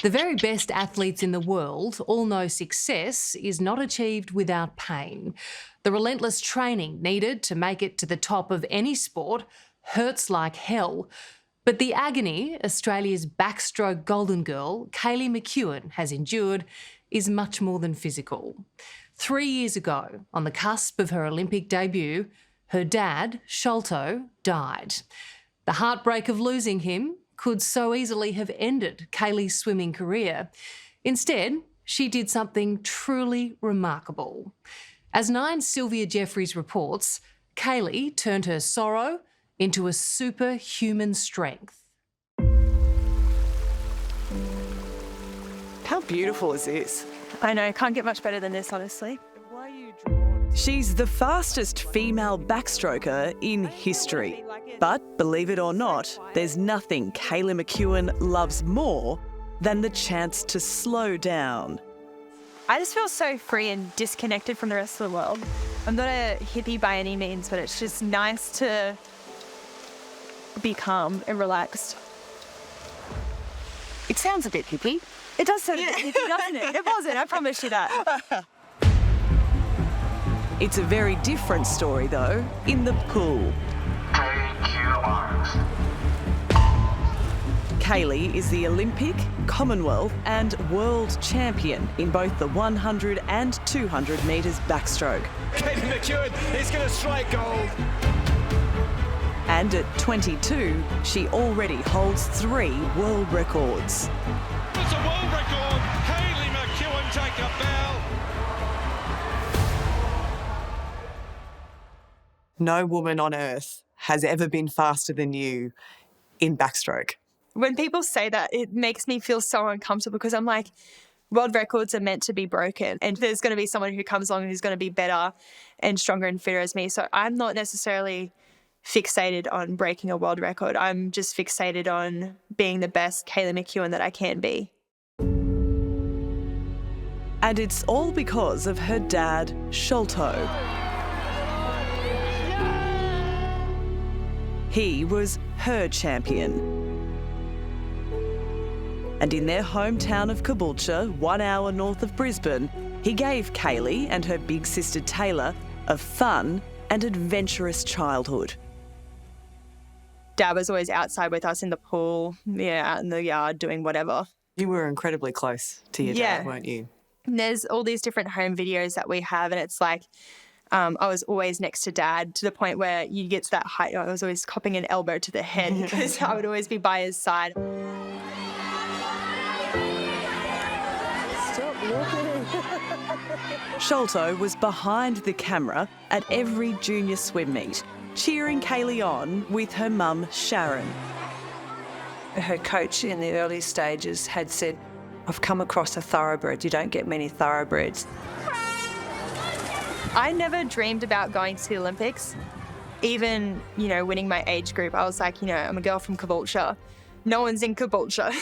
The very best athletes in the world all know success is not achieved without pain. The relentless training needed to make it to the top of any sport hurts like hell. But the agony Australia's backstroke golden girl, Kaylee McKeown, has endured is much more than physical. 3 years ago, on the cusp of her Olympic debut, her dad, Sholto, died. The heartbreak of losing him could so easily have ended Kaylee's swimming career. Instead, she did something truly remarkable. As Nine's Sylvia Jeffries reports, Kaylee turned her sorrow into a superhuman strength. How beautiful is this? I know, can't get much better than this, honestly. Why are you drawn? She's the fastest female backstroker in history. But believe it or not, there's nothing Kaylee McKeown loves more than the chance to slow down. I just feel so free and disconnected from the rest of the world. I'm not a hippie by any means, but it's just nice to be calm and relaxed. It sounds a bit hippie. It does sound a bit hippie, doesn't it? It wasn't, I promise you that. It's a very different story, though, in the pool. Kaylee is the Olympic, Commonwealth and World Champion in both the 100 and 200 metres backstroke. Kaylee McKeown is going to strike gold. And at 22, she already holds 3 world records. It's a world record. Kaylee McKeown take a bow. No woman on earth has ever been faster than you in backstroke. When people say that, it makes me feel so uncomfortable because I'm like, world records are meant to be broken and there's going to be someone who comes along who's going to be better and stronger and fitter as me. So I'm not necessarily fixated on breaking a world record. I'm just fixated on being the best Kaylee McKeown that I can be. And it's all because of her dad, Sholto. He was her champion. And in their hometown of Caboolture, 1 hour north of Brisbane, he gave Kaylee and her big sister Taylor a fun and adventurous childhood. Dad was always outside with us in the pool, out in the yard doing whatever. You were incredibly close to your dad, weren't you? And there's all these different home videos that we have and it's like, I was always next to Dad to the point where you get to that height, I was always copping an elbow to the head because I would always be by his side. Stop looking. Sholto was behind the camera at every junior swim meet, cheering Kaylee on with her mum, Sharon. Her coach in the early stages had said, I've come across a thoroughbred. You don't get many thoroughbreds. I never dreamed about going to the Olympics. Even, winning my age group, I was like, I'm a girl from Caboolture. No one's in Caboolture,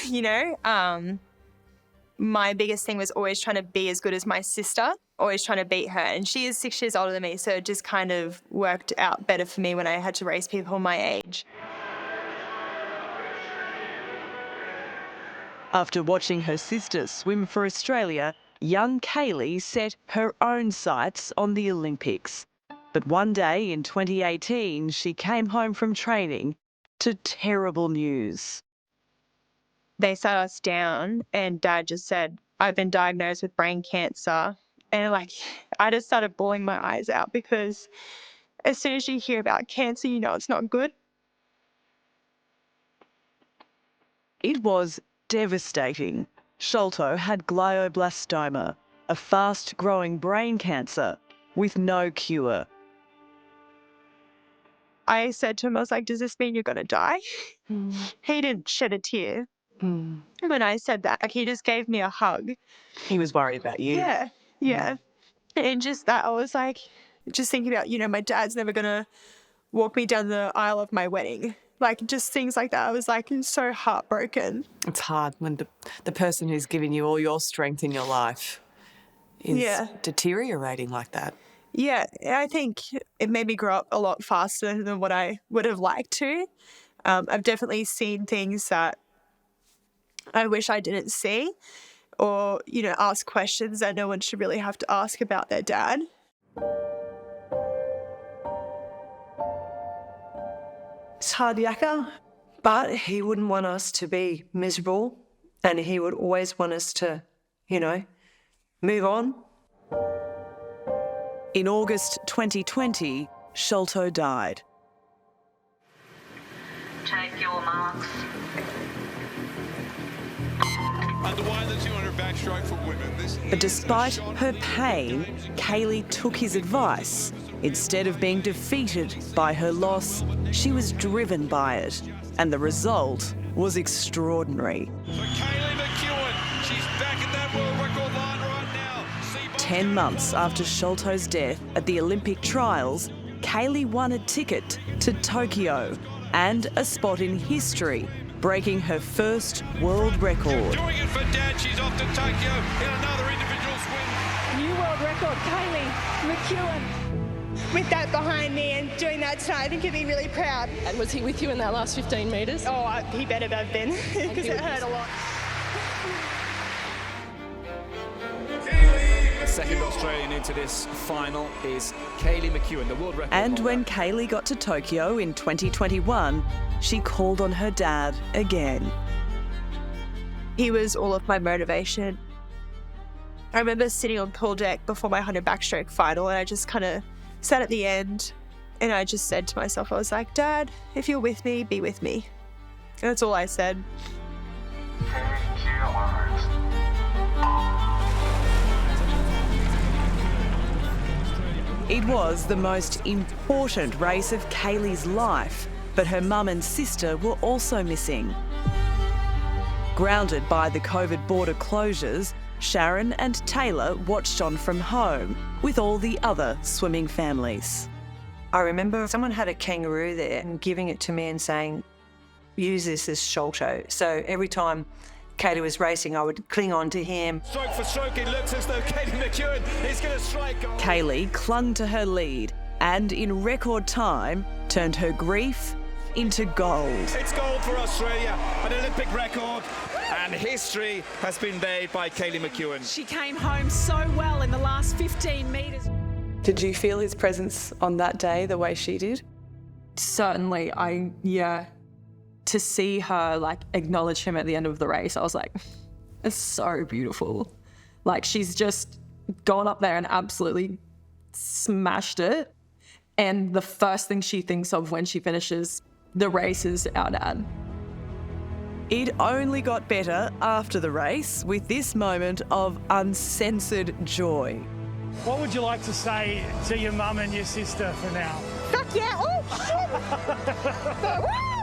My biggest thing was always trying to be as good as my sister, always trying to beat her. And she is 6 years older than me, so it just kind of worked out better for me when I had to race people my age. After watching her sister swim for Australia, young Kaylee set her own sights on the Olympics. But one day in 2018, she came home from training to terrible news. They sat us down and Dad just said, I've been diagnosed with brain cancer. And I just started bawling my eyes out because as soon as you hear about cancer, it's not good. It was devastating. Sholto had glioblastoma, a fast-growing brain cancer with no cure. I said to him, I was like, does this mean you're going to die? He didn't shed a tear. When I said that, he just gave me a hug. He was worried about you. Yeah. And just that, I was like, just thinking about, my dad's never going to walk me down the aisle of my wedding. Just things like that. I was so heartbroken. It's hard when the person who's given you all your strength in your life is deteriorating like that. Yeah, I think it made me grow up a lot faster than what I would have liked to. I've definitely seen things that I wish I didn't see, or, ask questions that no one should really have to ask about their dad. It's hard yakka, but he wouldn't want us to be miserable, and he would always want us to, move on. In August 2020, Sholto died. Take your marks. Underway the 200 backstroke for women. But despite her pain, Kaylee took his advice. Instead of being defeated by her loss, she was driven by it. And the result was extraordinary. For Kaylee McKeown, she's back at that world record line right now. 10 months after Sholto's death at the Olympic trials, Kaylee won a ticket to Tokyo and a spot in history, breaking her first world record. Doing it for Dad, she's off to Tokyo in another individual swim. New world record, Kaylee McKeown. With that behind me and doing that tonight, I think he'd be really proud. And was he with you in that last 15 metres? Oh, he better have been, because it hurt a lot. The second Australian into this final is Kaylee McKeown, the world record. And when Kaylee got to Tokyo in 2021, she called on her dad again. He was all of my motivation. I remember sitting on pool deck before my 100 backstroke final, and I just kind of sat at the end and I just said to myself, I was like, Dad, if you're with me, be with me. And that's all I said. It was the most important race of Kaylee's life, but her mum and sister were also missing. Grounded by the COVID border closures, Sharon and Taylor watched on from home with all the other swimming families. I remember someone had a kangaroo there and giving it to me and saying, use this as Sholto. So every time Kaylee was racing, I would cling on to him. Stroke for stroke, it looks as though Kaylee McKeown is going to strike gold. Kaylee clung to her lead and in record time turned her grief into gold. It's gold for Australia, an Olympic record, and history has been made by Kaylee McKeown. She came home so well in the last 15 metres. Did you feel his presence on that day the way she did? Certainly, to see her acknowledge him at the end of the race, I was like, it's so beautiful. She's just gone up there and absolutely smashed it. And the first thing she thinks of when she finishes the race is our dad. It only got better after the race with this moment of uncensored joy. What would you like to say to your mum and your sister for now? Fuck yeah, oh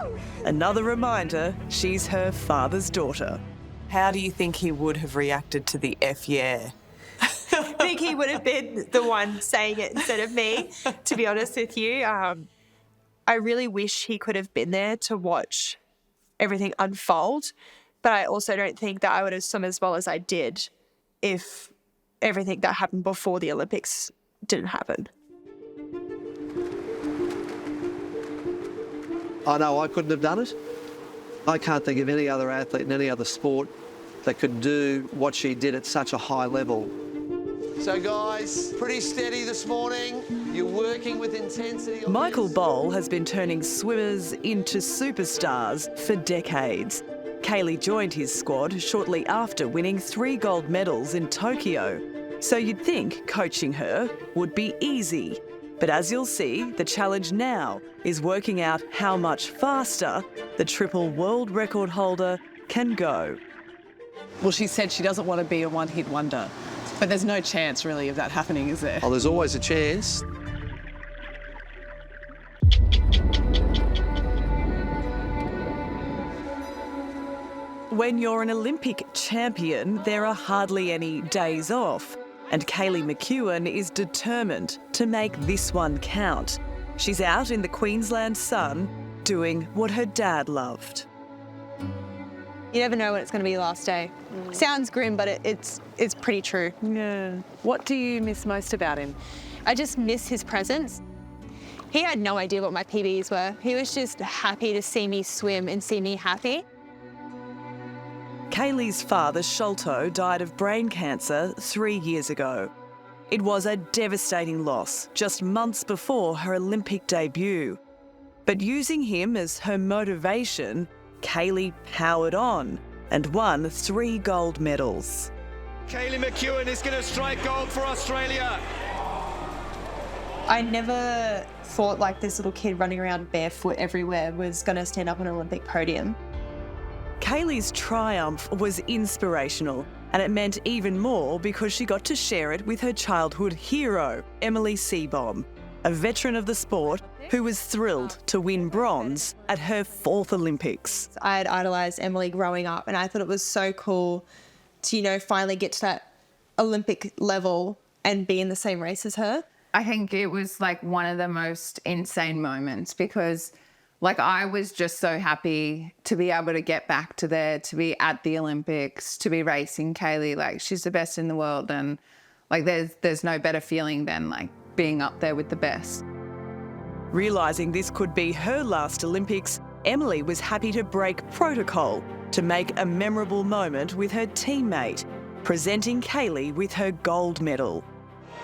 shit! Woo! Another reminder, she's her father's daughter. How do you think he would have reacted to the F yeah? I think he would have been the one saying it instead of me, to be honest with you. I really wish he could have been there to watch everything unfold, but I also don't think that I would have swum as well as I did if everything that happened before the Olympics didn't happen. I know I couldn't have done it. I can't think of any other athlete in any other sport that could do what she did at such a high level. So guys, pretty steady this morning. You're working with intensity. Michael Boll has been turning swimmers into superstars for decades. Kaylee joined his squad shortly after winning 3 gold medals in Tokyo. So you'd think coaching her would be easy. But as you'll see, the challenge now is working out how much faster the triple world record holder can go. Well, she said she doesn't want to be a one-hit wonder, but there's no chance really of that happening, is there? Oh, there's always a chance. When you're an Olympic champion, there are hardly any days off. And Kaylee McKeown is determined to make this one count. She's out in the Queensland sun doing what her dad loved. You never know when it's going to be the last day. Sounds grim, but it's pretty true. Yeah. What do you miss most about him? I just miss his presence. He had no idea what my PBs were. He was just happy to see me swim and see me happy. Kaylee's father, Sholto, died of brain cancer 3 years ago. It was a devastating loss just months before her Olympic debut. But using him as her motivation, Kaylee powered on and won 3 gold medals. Kaylee McKeown is going to strike gold for Australia. I never thought like this little kid running around barefoot everywhere was going to stand up on an Olympic podium. Kaylee's triumph was inspirational, and it meant even more because she got to share it with her childhood hero, Emily Seebohm, a veteran of the sport who was thrilled to win bronze at her 4th Olympics. I had idolised Emily growing up, and I thought it was so cool to, you know, finally get to that Olympic level and be in the same race as her. I think it was like one of the most insane moments because like I was just so happy to be able to get back to there, to be at the Olympics, to be racing Kaylee. Like she's the best in the world, and like there's no better feeling than like being up there with the best. Realising this could be her last Olympics, Emily was happy to break protocol to make a memorable moment with her teammate, presenting Kaylee with her gold medal.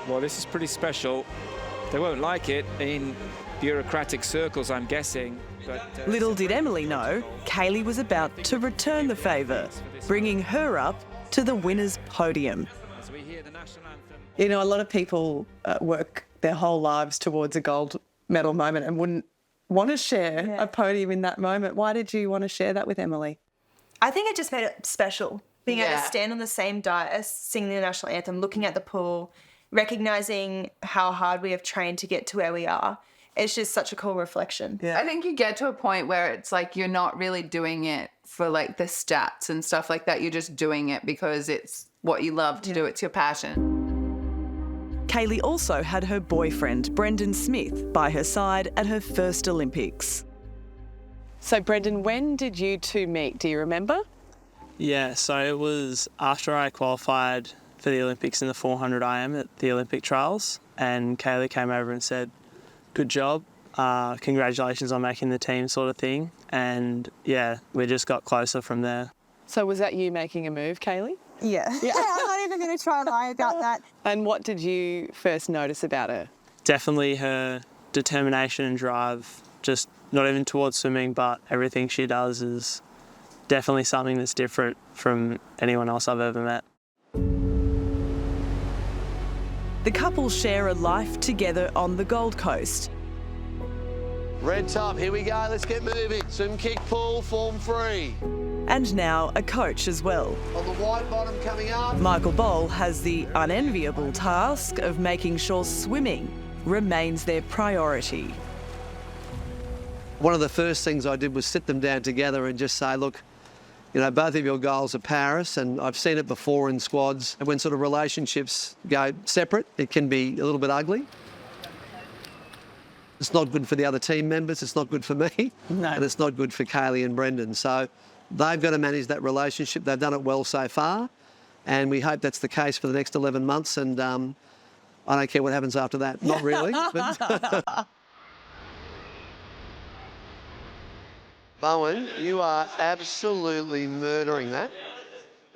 Well, this is pretty special. They won't like it in bureaucratic circles, I'm guessing. But, Little did Emily know, Kaylee was about to return the favour, bringing her up to the winner's podium. as we hear the national anthem. You know, a lot of people work their whole lives towards a gold medal moment and wouldn't want to share a podium in that moment. Why did you want to share that with Emily? I think it just made it special. Being able to stand on the same dais, singing the national anthem, looking at the pool, recognising how hard we have trained to get to where we are. It's just such a cool reflection. I think you get to a point where it's like you're not really doing it for like the stats and stuff like that. You're just doing it because it's what you love to do. It's your passion. Kaylee also had her boyfriend, Brendan Smith, by her side at her first Olympics. So, Brendan, when did you two meet? Do you remember? Yeah, so it was after I qualified for the Olympics in the 400 IM at the Olympic trials, and Kaylee came over and said, "Good job, congratulations on making the team," sort of thing. And yeah, we just got closer from there. So was that you making a move, Kaylee? Yeah. I'm not even going to try and lie about that. And what did you first notice about her? Definitely her determination and drive, just not even towards swimming, but everything she does is definitely something that's different from anyone else I've ever met. The couple share a life together on the Gold Coast. Red top, here we go, let's get moving. Swim, kick, pull, form 3. And now a coach as well. On the white bottom coming up. Michael Boll has the unenviable task of making sure swimming remains their priority. One of the first things I did was sit them down together and just say, look, you know, both of your goals are Paris, and I've seen it before in squads. And when sort of relationships go separate, it can be a little bit ugly. It's not good for the other team members, it's not good for me, and it's not good for Kaylee and Brendan. So they've got to manage that relationship. They've done it well so far, and we hope that's the case for the next 11 months, and I don't care what happens after that. Not really. But Bowen, you are absolutely murdering that.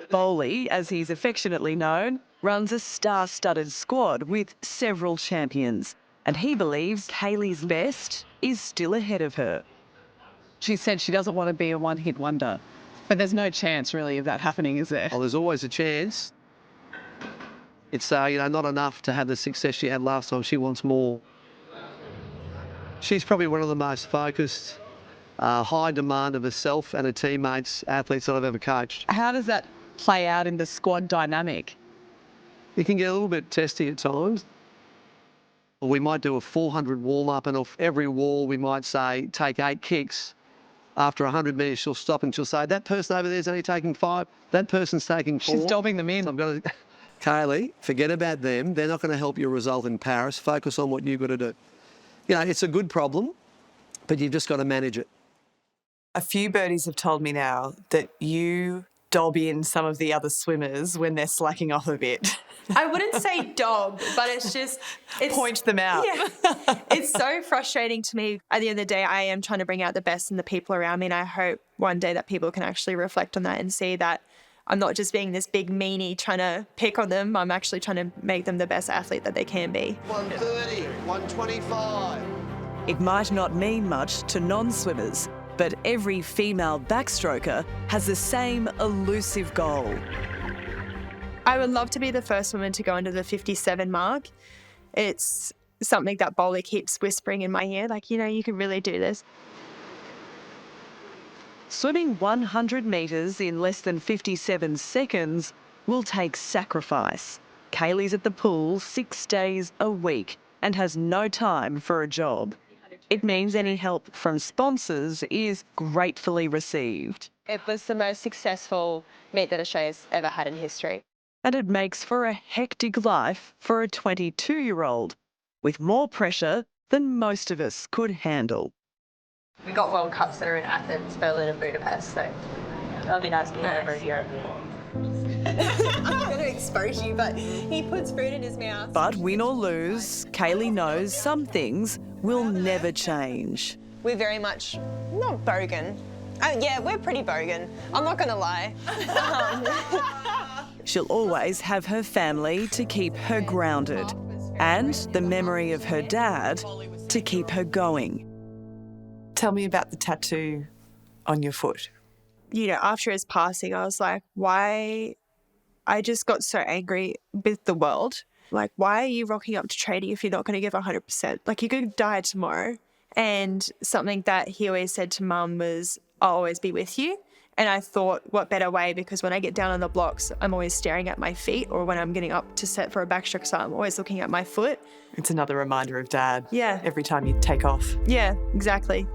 Bowley, as he's affectionately known, runs a star-studded squad with several champions, and he believes Kaylee's best is still ahead of her. She said she doesn't want to be a one-hit wonder, but there's no chance really of that happening, is there? Well, there's always a chance. It's you know, not enough to have the success she had last time. She wants more. She's probably one of the most focused, high demand of herself and her teammates, athletes that I've ever coached. How does that play out in the squad dynamic? It can get a little bit testy at times. We might do a 400 warm-up, and off every wall we might say, take 8 kicks. After 100 metres, she'll stop and she'll say, that person over there's only taking 5. That person's taking 4. She's dobbing them in. So I've got to... Kaylee, forget about them. They're not going to help your result in Paris. Focus on what you've got to do. You know, it's a good problem, but you've just got to manage it. A few birdies have told me now that you dob in some of the other swimmers when they're slacking off a bit. I wouldn't say dog, but it's just... Point them out. Yeah. It's so frustrating to me. At the end of the day, I am trying to bring out the best in the people around me, and I hope one day that people can actually reflect on that and see that I'm not just being this big meanie trying to pick on them. I'm actually trying to make them the best athlete that they can be. 130, 125. It might not mean much to non-swimmers, but every female backstroker has the same elusive goal. I would love to be the first woman to go under the 57 mark. It's something that Bowley keeps whispering in my ear, like, you know, you can really do this. Swimming 100 metres in less than 57 seconds will take sacrifice. Kaylee's at the pool 6 days a week and has no time for a job. It means any help from sponsors is gratefully received. It was the most successful meet that Australia's ever had in history. And it makes for a hectic life for a 22-year-old, with more pressure than most of us could handle. We got World Cups that are in Athens, Berlin and Budapest, so that'll be nice being over here. I'm going to expose you, but he puts food in his mouth. But win or lose, Kaylee knows some things will never change. We're very much not bogan. Yeah, we're pretty bogan. I'm not going to lie. She'll always have her family to keep her grounded and the memory of her dad to keep her going. Tell me about the tattoo on your foot. You know, after his passing, I was like, why? I just got so angry with the world. Like, why are you rocking up to training if you're not going to give 100%? Like, you could die tomorrow. And something that he always said to Mum was, I'll always be with you. And I thought, what better way? Because when I get down on the blocks, I'm always staring at my feet, or when I'm getting up to set for a backstroke, so I'm always looking at my foot. It's another reminder of Dad. Yeah. Every time you take off. Yeah, exactly.